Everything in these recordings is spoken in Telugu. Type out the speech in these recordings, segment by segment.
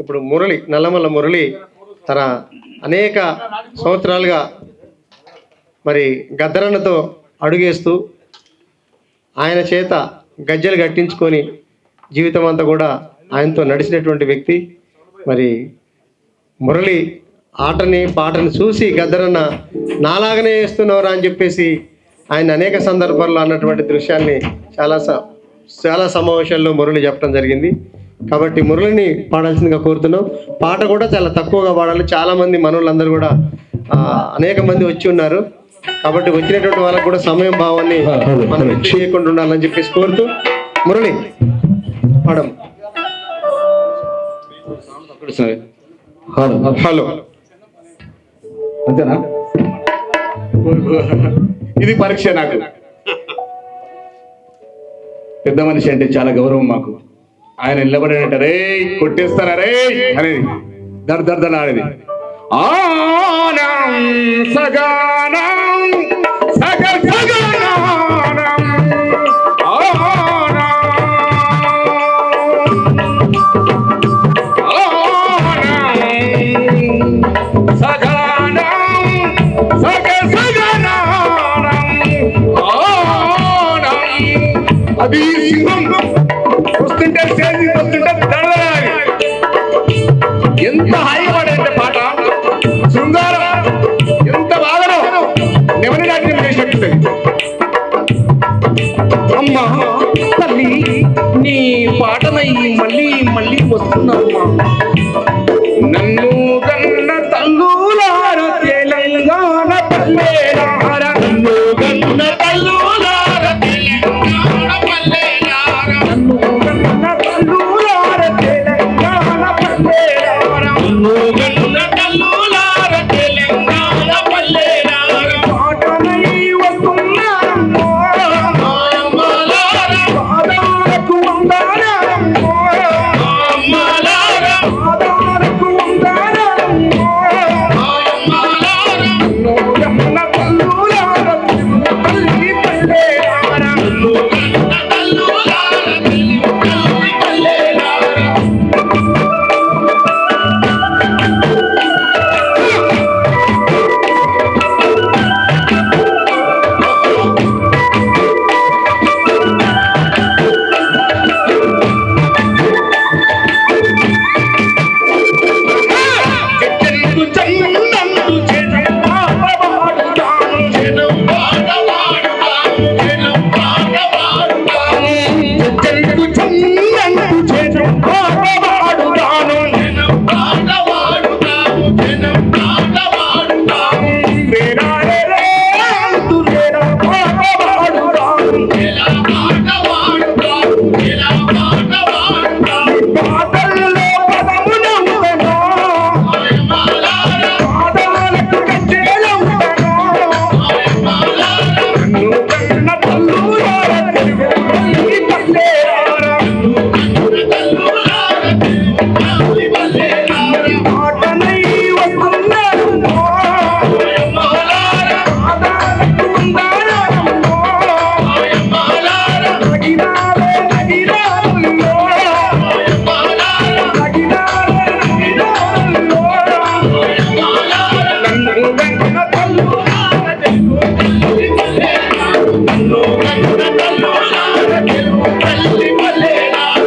ఇప్పుడు మురళి, నల్లమల్ల మురళి తన అనేక సంవత్సరాలుగా మరి గద్దరన్నతో అడుగేస్తూ ఆయన చేత గజ్జలు కట్టించుకొని జీవితం అంతా కూడా ఆయనతో నడిచినటువంటి వ్యక్తి. మరి మురళి ఆటని పాటని చూసి గద్దరన్న నాలాగనే వేస్తున్నవరా అని చెప్పేసి ఆయన అనేక సందర్భాల్లో అన్నటువంటి దృశ్యాన్ని చాలా సమావేశాల్లో మురళి చెప్పడం జరిగింది. కాబట్టి మురళిని పాడాల్సిందిగా కోరుతున్నాం. పాట కూడా చాలా తక్కువగా పాడాలి. చాలామంది మనోళ్ళందరూ కూడా అనేక మంది వచ్చి ఉన్నారు. కాబట్టి వచ్చినటువంటి వాళ్ళకు కూడా సమయం భావాన్ని మనం చేయకుండా ఉండాలని చెప్పేసి కోరుతూ మురళి పాడం. హలో, అంతేనా? ఇది పరీక్ష. నాకు పెద్ద మనిషి అంటే చాలా గౌరవం మాకు. ఆయన నిలబడినట్టు రే కొట్టేస్తారా రే అనేది దర్దర్దన ఆడేది. ఆనం సగానం సగ సగానం అది సింహం వస్తుంటే స్టేజ్ వస్తుంటే దడదడాలి. ఎంత హాయిగా పాడంటే పాట, శృంగారం ఎంత బాధనో నెమలి నాట్యం చేసినట్టుంది. అమ్మా తల్లి, నీ పాటనై మళ్ళీ మళ్ళీ వస్తున్నామ్మా. నన్ను కన్న తల్లులార తెలంగాణ పల్లెలార, నన్ను కన్న తల్లులార తెలంగాణ పల్లెలార, నన్ను కన్న తల్లులార తెలంగాణ పల్లెలార, నన్ను కన్న తల్లులార తెలంగాణ పల్లెలార. పాటనై వస్తున్నారమ్మో అమ్మలార, పాదాలకు వందనాలమ్మో అమ్మలార, పాదాలకు వందనాలమ్మో అమ్మలార. నన్ను కన్న తల్లులార తల్లి పల్లెలార, నన్ను కన్న తల్లులార తల్లి పల్లెలార. చెట్టెందు చందందు చెనం పాటవాడుతాను, చెనం పాటవాడుతాను, చెనం పాటవాడుతాను. చెట్టెందు చందందు చెనం పాటవాడుతాను, చెనం పాటవాడుతాను, చెనం పాటవాడుతాను. వేరారే అంటూ వేరా పాటవాడుతాను, వేరా పాటవాడుతాను, వేరా పాటవాడుతాను. పాటల్లో పదమునంతనో పాదాలకు కచ్చేలవుతానో నన్ను కన్న తల్లులార తెలుగు తల్లి పల్లెలార, పాటనై వస్తున్నారమ్మో పాదాలకు వందనాలమ్మో నగినాలే నగినాలమ్మో నగినాలే నగినాలమ్మో నన్ను కన్న తల్లులార తెలుగు తల్లి పల్లెలార, నన్ను కన్న తల్లులార తెలుగు తల్లి పల్లెలార.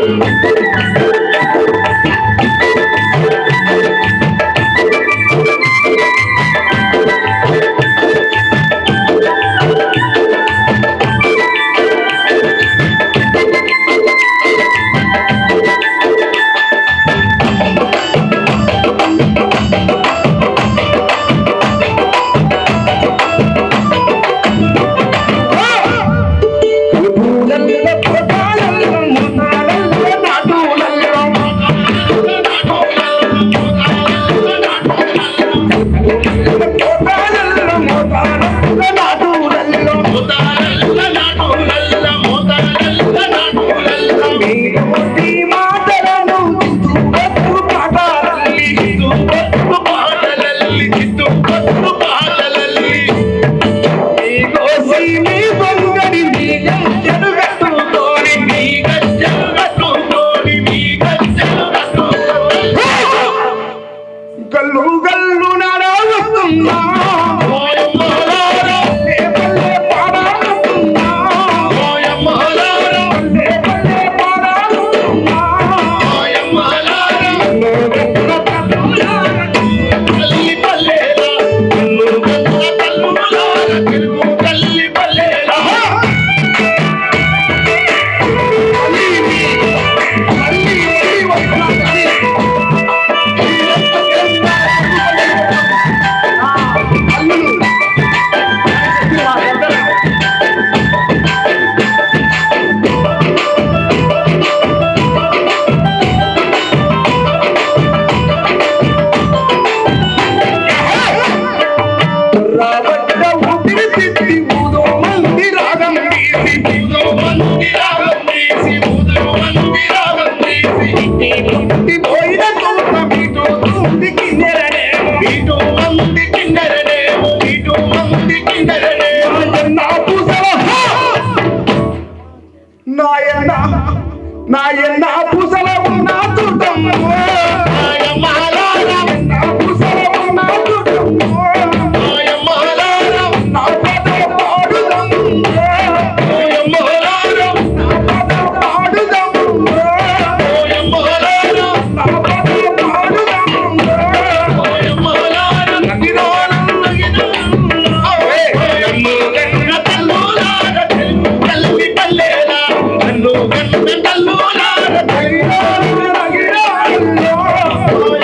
ఆ